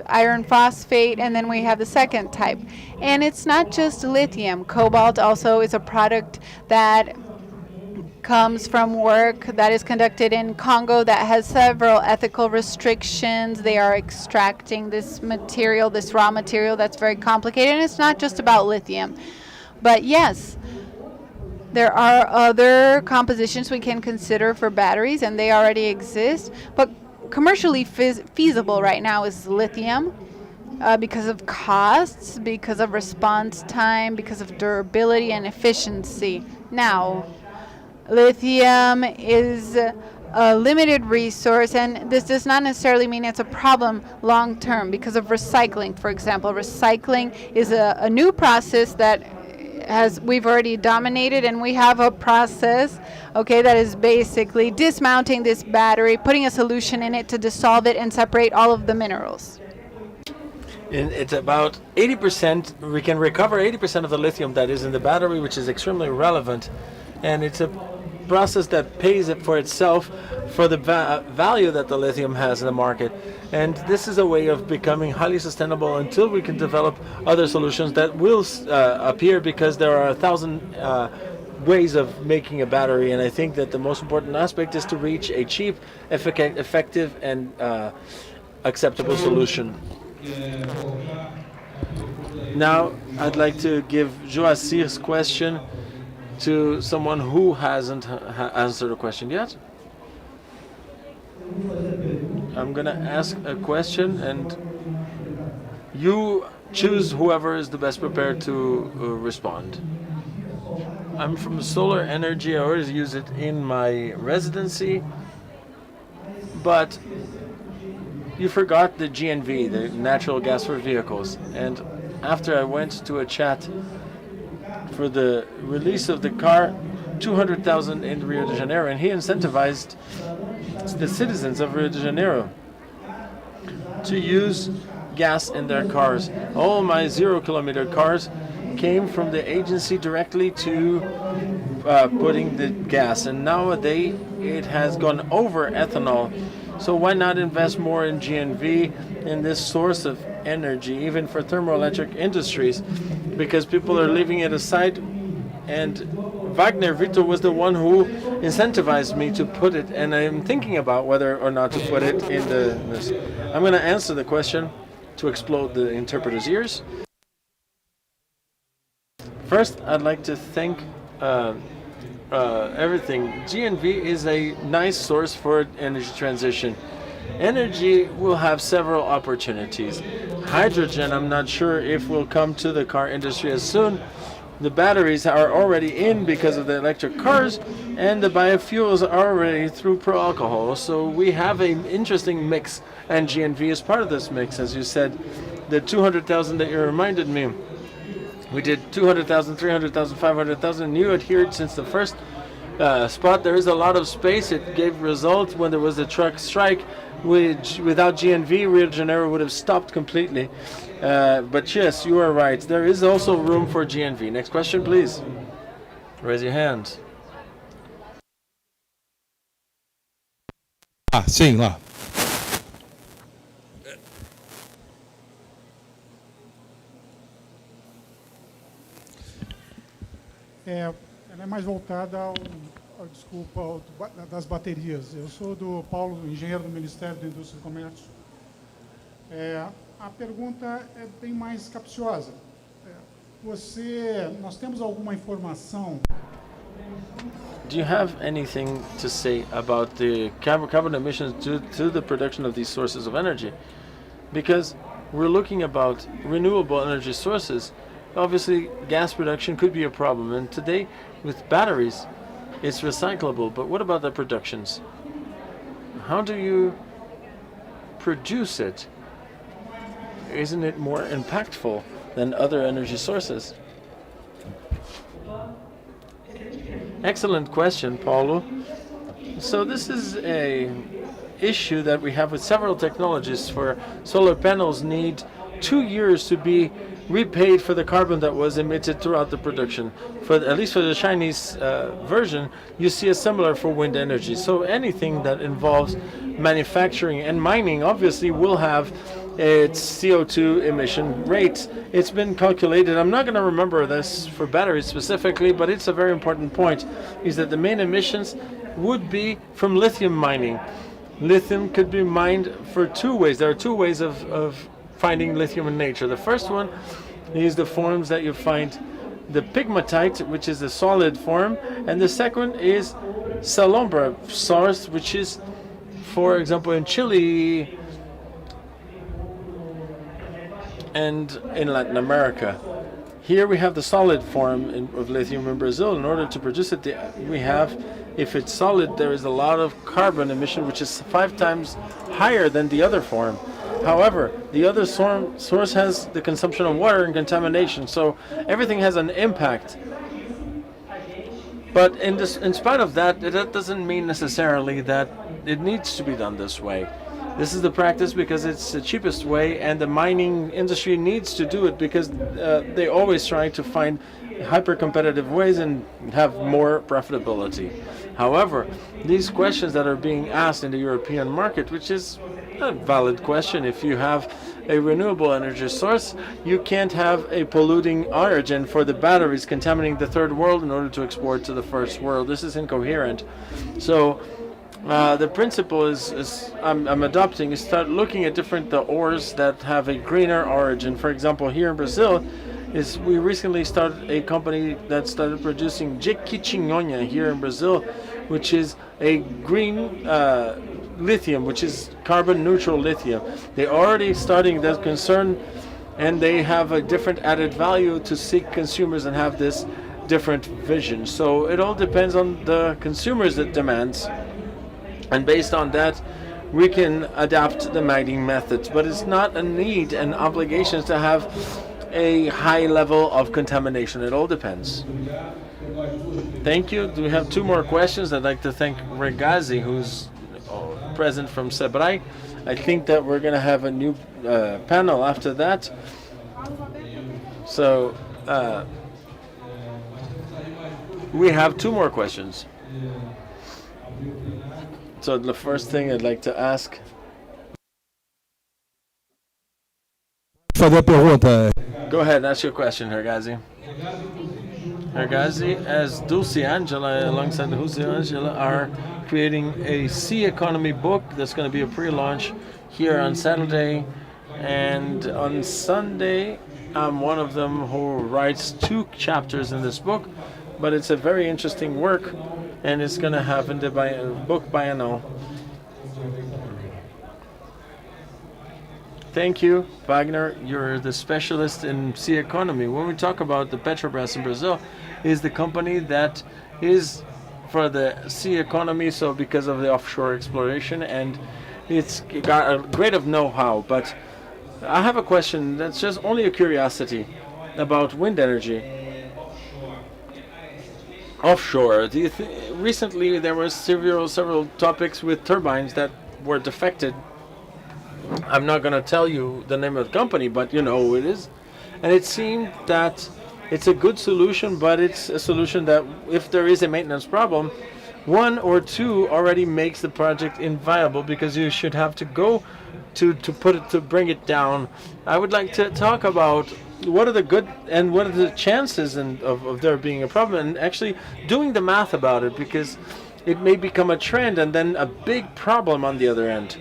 iron phosphate, and then we have the second type. And it's not just lithium. Cobalt also is a product that comes from work that is conducted in Congo that has several ethical restrictions. They are extracting this material, this raw material that's very complicated. And it's not just about lithium. But yes, there are other compositions we can consider for batteries, and they already exist. But commercially feasible right now is lithium because of costs, because of response time, because of durability and efficiency. Now, lithium is a limited resource, and this does not necessarily mean it's a problem long term because of recycling. For example, recycling is a new process that we've already dominated, and we have a process, okay, that is basically dismounting this battery, putting a solution in it to dissolve it and separate all of the minerals. And it's about 80%, we can recover 80% of the lithium that is in the battery, which is extremely relevant. And it's a process that pays it for itself for the value that the lithium has in the market. And this is a way of becoming highly sustainable until we can develop other solutions that will appear, because there are 1,000 ways of making a battery. And I think that the most important aspect is to reach a cheap, effective, and acceptable solution. Now, I'd like to give Joacir's question to someone who hasn't answered a question yet. I'm going to ask a question, and you choose whoever is the best prepared to respond. I'm from solar energy. I always use it in my residency, but you forgot the GNV, the natural gas for vehicles. And after I went to a chat for the release of the car, 200,000 in Rio de Janeiro, and he incentivized the citizens of Rio de Janeiro to use gas in their cars. All my 0-kilometer cars came from the agency directly to putting the gas, and nowadays it has gone over ethanol. So why not invest more in GNV, in this source of energy, even for thermoelectric industries, because people are leaving it aside. And Wagner, Victer was the one who incentivized me to put it, and I'm thinking about whether or not to put it in this. I'm going to answer the question to explode the interpreter's ears. First, I'd like to thank everything. GNV is a nice source for energy transition. Energy will have several opportunities. Hydrogen, I'm not sure if will come to the car industry as soon. The batteries are already in because of the electric cars, and the biofuels are already through pro-alcohol. So we have an interesting mix, and GNV is part of this mix. As you said, the 200,000 that you reminded me, we did 200,000, 300,000, 500,000, and you adhered since the first spot. There is a lot of space. It gave results when there was a truck strike, which without GNV, Rio de Janeiro would have stopped completely. But yes, you are right. There is also room for GNV. Next question, please. Raise your hand. Sim, lá. Ela é mais voltada das baterias. Eu sou do Paulo, engenheiro do Ministério da Indústria e Comércio. A pergunta é bem mais capciosa. Nós temos alguma informação? Do you have anything to say about the carbon emissions due to the production of these sources of energy? Because we're looking about renewable energy sources. Obviously, gas production could be a problem, and today, with batteries, it's recyclable. But what about the productions? How do you produce it? Isn't it more impactful than other energy sources? Excellent question, Paulo. So this is a issue that we have with several technologies. For solar panels, need 2 years to be repaid for the carbon that was emitted throughout the production. At least for the Chinese version, you see a similar for wind energy. So anything that involves manufacturing and mining obviously will have its CO2 emission rates. It's been calculated. I'm not going to remember this for batteries specifically, but it's a very important point, is that the main emissions would be from lithium mining. Lithium could be mined for 2 ways. There are 2 ways of finding lithium in nature. The first one is the forms that you find the pegmatite, which is a solid form, and the second is salombra source, which is, for example, in Chile and in Latin America. Here we have the solid form of lithium in Brazil. In order to produce it, we have, if it's solid, there is a lot of carbon emission, which is 5 times higher than the other form. However, the other source has the consumption of water and contamination, so everything has an impact. But in spite of that, that doesn't mean necessarily that it needs to be done this way. This is the practice because it's the cheapest way, and the mining industry needs to do it because they always try to find hyper-competitive ways and have more profitability. However, these questions that are being asked in the European market, which is a valid question, if you have a renewable energy source, you can't have a polluting origin for the batteries contaminating the third world in order to export to the first world. This is incoherent. So the principle I'm adopting is start looking at the ores that have a greener origin. For example, here in Brazil, we recently started a company that started producing Jequitinhonha here in Brazil, which is a green lithium, which is carbon neutral lithium. They're already starting that concern, and they have a different added value to seek consumers and have this different vision. So it all depends on the consumers' demands, and based on that, we can adapt the mining methods. But it's not a need and obligation to have a high level of contamination. It all depends. Thank you. Do we have 2 more questions? I'd like to thank Regazi, who's present from Sebrae. I think that we're going to have a new panel after that. So we have 2 more questions. So the first thing I'd like to ask fazer a pergunta. Go ahead, ask your question, Hergazi. Hergazi, as Dulce Angela, alongside Dulce Angela, are creating a sea economy book that's going to be a pre-launch here on Saturday. And on Sunday, I'm one of them who writes 2 chapters in this book. But it's a very interesting work, and it's going to happen in the book biennial. Thank you, Wagner. You're the specialist in sea economy. When we talk about the Petrobras in Brazil, is the company that is for the sea economy, so because of the offshore exploration, and it's got a great of know-how. But I have a question that's just only a curiosity about wind energy. Offshore, do you recently there were several topics with turbines that were defected. I'm not going to tell you the name of the company, but you know who it is. And it seemed that it's a good solution, but it's a solution that if there is a maintenance problem, 1 or 2 already makes the project inviable, because you should have to go to bring it down. I would like to talk about what are the good and what are the chances of there being a problem, and actually doing the math about it, because it may become a trend and then a big problem on the other end,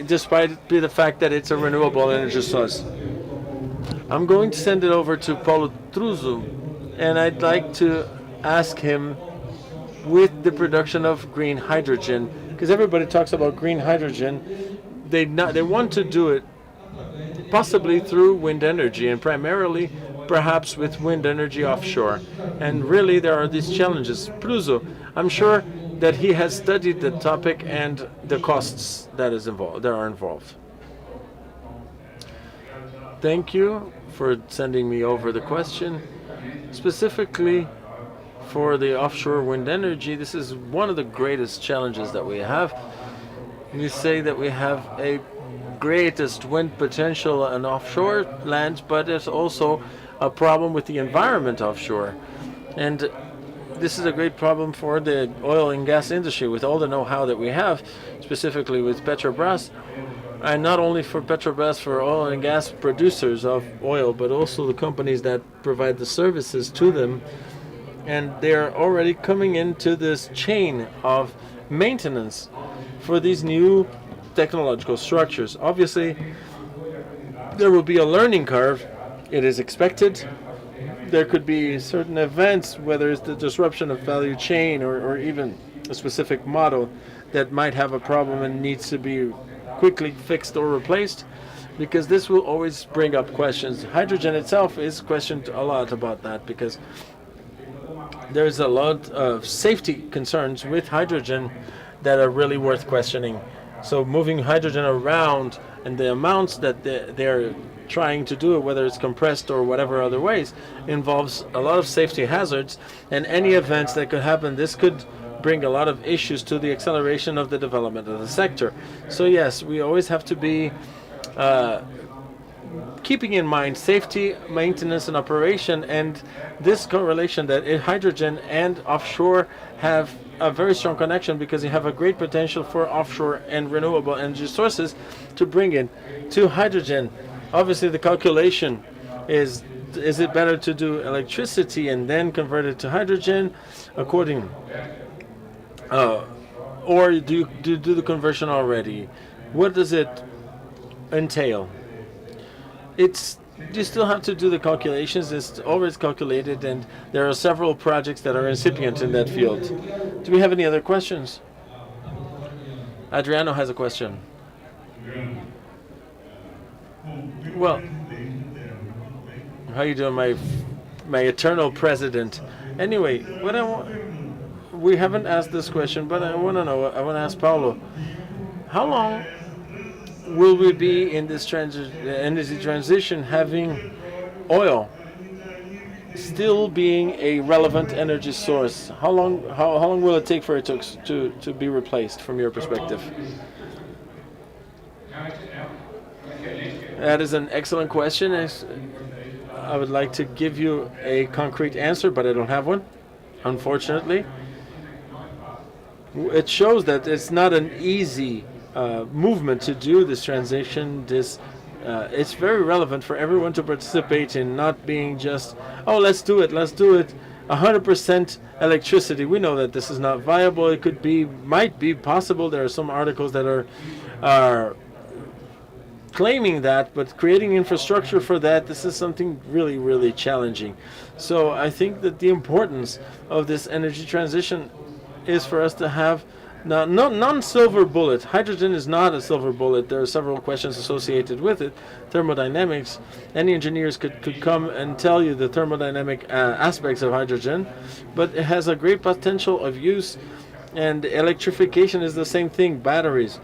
despite the fact that it's a renewable energy source. I'm going to send it over to Paulo, and I'd like to ask him with the production of green hydrogen, because everybody talks about green hydrogen. They want to do it possibly through wind energy, and primarily perhaps with wind energy offshore. And really there are these challenges. Prunzel, I'm sure that he has studied the topic and the costs that are involved. Thank you for sending me over the question. Specifically for the offshore wind energy, this is one of the greatest challenges that we have. We say that we have a greatest wind potential on offshore lands, but it's also a problem with the environment offshore. And this is a great problem for the oil and gas industry, with all the know-how that we have, specifically with Petrobras, and not only for Petrobras, for oil and gas producers of oil, but also the companies that provide the services to them. And they're already coming into this chain of maintenance for these new technological structures. Obviously, there will be a learning curve. It is expected. There could be certain events, whether it's the disruption of value chain or even a specific model that might have a problem and needs to be quickly fixed or replaced, because this will always bring up questions. Hydrogen itself is questioned a lot about that, because there's a lot of safety concerns with hydrogen that are really worth questioning. So moving hydrogen around and the amounts that they're trying to do, whether it's compressed or whatever other ways, involves a lot of safety hazards, and any events that could happen, this could bring a lot of issues to the acceleration of the development of the sector. So yes, we always have to be keeping in mind safety, maintenance, and operation, and this correlation that hydrogen and offshore have a very strong connection, because you have a great potential for offshore and renewable energy sources to bring in to hydrogen. Obviously, the calculation is it better to do electricity and then convert it to hydrogen, according, or do you do the conversion already? What does it entail? You still have to do the calculations. It's always calculated, and there are several projects that are incipient in that field. Do we have any other questions? Adriano has a question. Well, how you doing, my eternal president? Anyway, we haven't asked this question, but I want to know. I want to ask Paulo, how long will we be in this energy transition, having oil still being a relevant energy source? How long will it take for it to be replaced, from your perspective? That is an excellent question. I would like to give you a concrete answer, but I don't have one, unfortunately. It shows that it's not an easy movement to do this transition, this it's very relevant for everyone to participate in, not being just, oh, let's do it 100% electricity. We know that this is not viable. It might be possible. There are some articles that are claiming that, but creating infrastructure for that, this is something really, really challenging. So I think that the importance of this energy transition is for us to have non-silver bullet. Hydrogen is not a silver bullet. There are several questions associated with it. Thermodynamics. Any engineers could come and tell you the thermodynamic aspects of hydrogen, but it has a great potential of use. And electrification is the same thing. Batteries,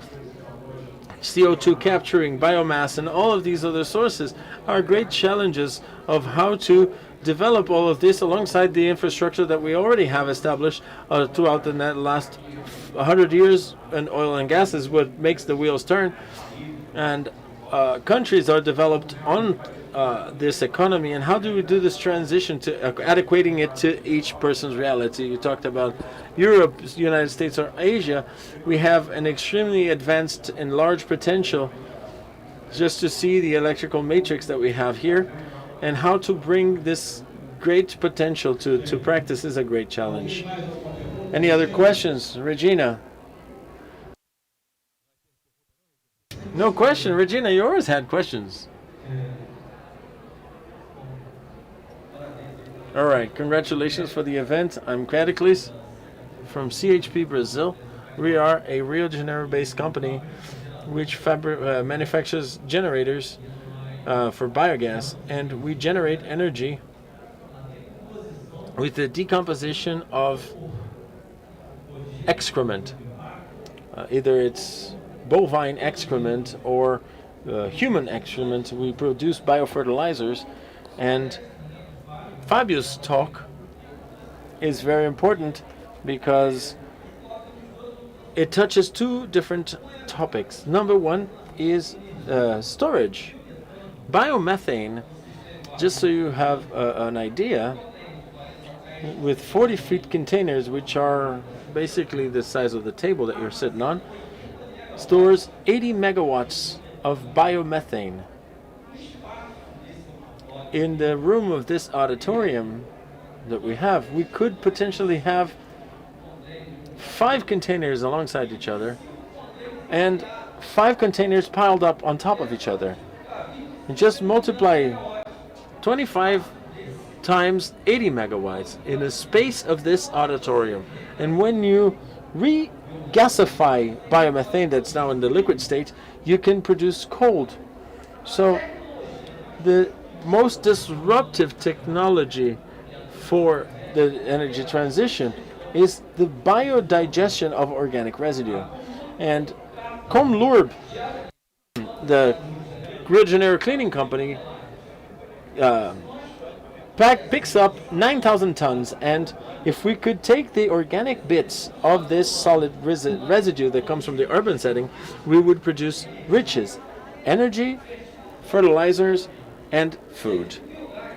CO2 capturing, biomass, and all of these other sources are great challenges of how to develop all of this alongside the infrastructure that we already have established throughout the last 100 years. And oil and gas is what makes the wheels turn. And countries are developed on this economy. And how do we do this transition to adequating it to each person's reality? You talked about Europe, United States, or Asia. We have an extremely advanced and large potential just to see the electrical matrix that we have here, and how to bring this great potential to practice is a great challenge. Any other questions? Regina? No question. Regina, you always had questions. All right, congratulations for the event. I'm Cadicles from CHP Brazil. We are a Rio de Janeiro-based company which manufactures generators for biogas, and we generate energy with the decomposition of excrement. Either it's bovine excrement or human excrement. We produce biofertilizers, and Fábio's talk is very important because it touches two different topics. Number one is storage. Biomethane, just so you have an idea, with 40 feet containers, which are basically the size of the table that you're sitting on, stores 80 megawatts of biomethane. In the room of this auditorium that we have, we could potentially have 5 containers alongside each other and 5 containers piled up on top of each other. And just multiply 25 times 80 megawatts in the space of this auditorium. And when you regasify biomethane that's now in the liquid state, you can produce cold. So the most disruptive technology for the energy transition is the biodigestion of organic residue. And Comlurb, the Rio de Janeiro cleaning company, picks up 9,000 tons, and if we could take the organic bits of this solid residue that comes from the urban setting, we would produce riches, energy, fertilizers, and food.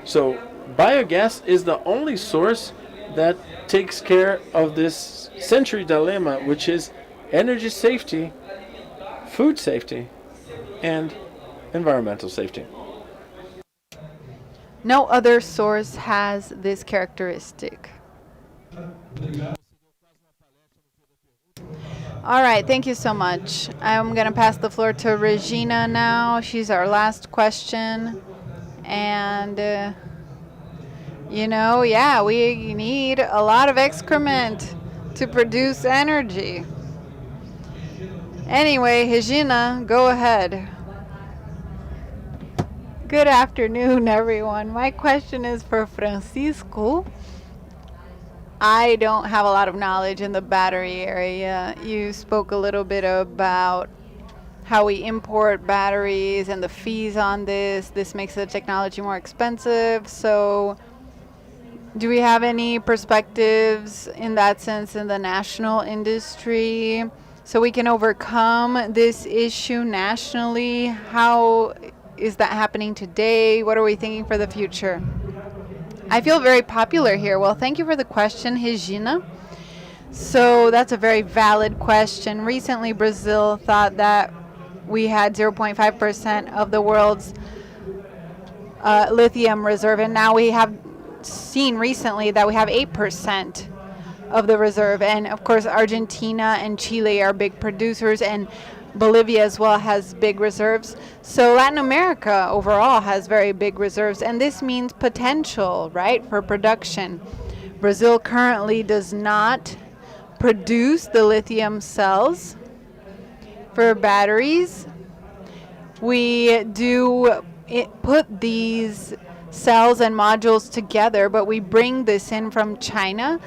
So biogas is the only source that takes care of this century dilemma, which is energy safety, food safety, and environmental safety. No other source has this characteristic. All right, thank you so much. I'm going to pass the floor to Regina now. She's our last question. And, we need a lot of excrement to produce energy. Anyway, Regina, go ahead. Good afternoon, everyone. My question is for Francisco. I don't have a lot of knowledge in the battery area. You spoke a little bit about how we import batteries and the fees on this. This makes the technology more expensive. So do we have any perspectives in that sense in the national industry so we can overcome this issue nationally? How is that happening today? What are we thinking for the future? I feel very popular here. Well, thank you for the question, Regina. So that's a very valid question. Recently, Brazil thought that we had 0.5% of the world's lithium reserve, and now we have seen recently that we have 8% of the reserve. And of course, Argentina and Chile are big producers, and Bolivia as well has big reserves. So Latin America overall has very big reserves, and this means potential, right, for production. Brazil currently does not produce the lithium cells for batteries. We do put these cells and modules together, but we bring this in from China.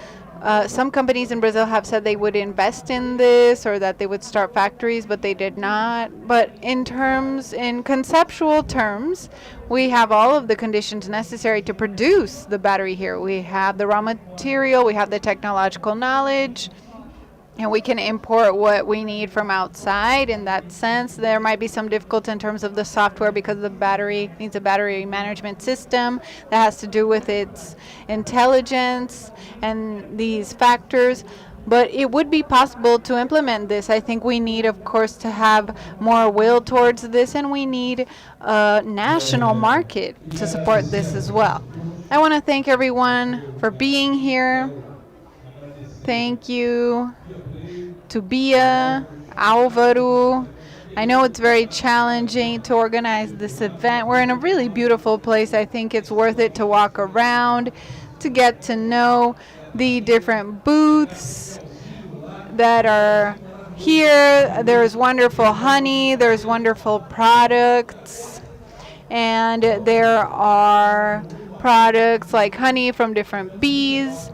Some companies in Brazil have said they would invest in this or that they would start factories, but they did not. But in conceptual terms, we have all of the conditions necessary to produce the battery here. We have the raw material, we have the technological knowledge, and we can import what we need from outside. In that sense, there might be some difficulty in terms of the software because the battery needs a battery management system that has to do with its intelligence and these factors. But it would be possible to implement this. I think we need, of course, to have more will towards this, and we need a national market to support this as well. I want to thank everyone for being here. Thank you to Bia, Álvaro. I know it's very challenging to organize this event. We're in a really beautiful place. I think it's worth it to walk around, to get to know the different booths that are here. There's wonderful honey, there's wonderful products, and there are products like honey from different bees.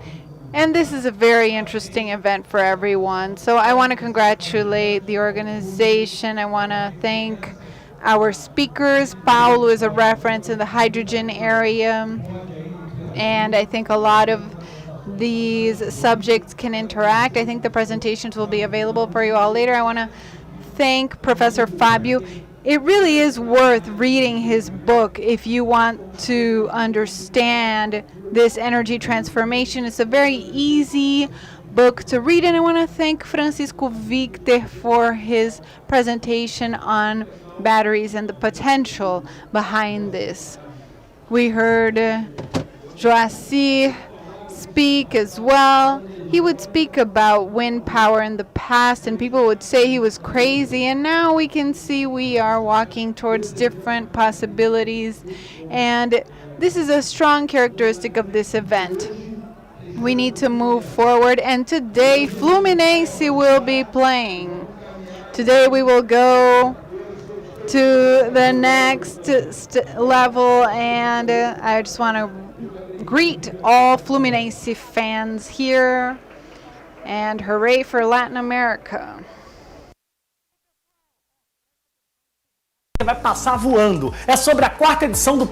And this is a very interesting event for everyone. So I want to congratulate the organization. I want to thank our speakers. Paulo is a reference in the hydrogen area. And I think a lot of these subjects can interact. I think the presentations will be available for you all later. I want to thank Professor Fábio. It really is worth reading his book if you want to understand this energy transformation. It's a very easy book to read, and I want to thank Francisco Victer for his presentation on batteries and the potential behind this. We heard Joaci speak as well. He would speak about wind power in the past, and people would say he was crazy, and now we can see we are walking towards different possibilities, and this is a strong characteristic of this event. We need to move forward, and today Fluminense will be playing. Today we will go to the next level, and I just want to greet all Fluminense fans here, and hooray for Latin America. Vai passar voando. É sobre a 4ª edição do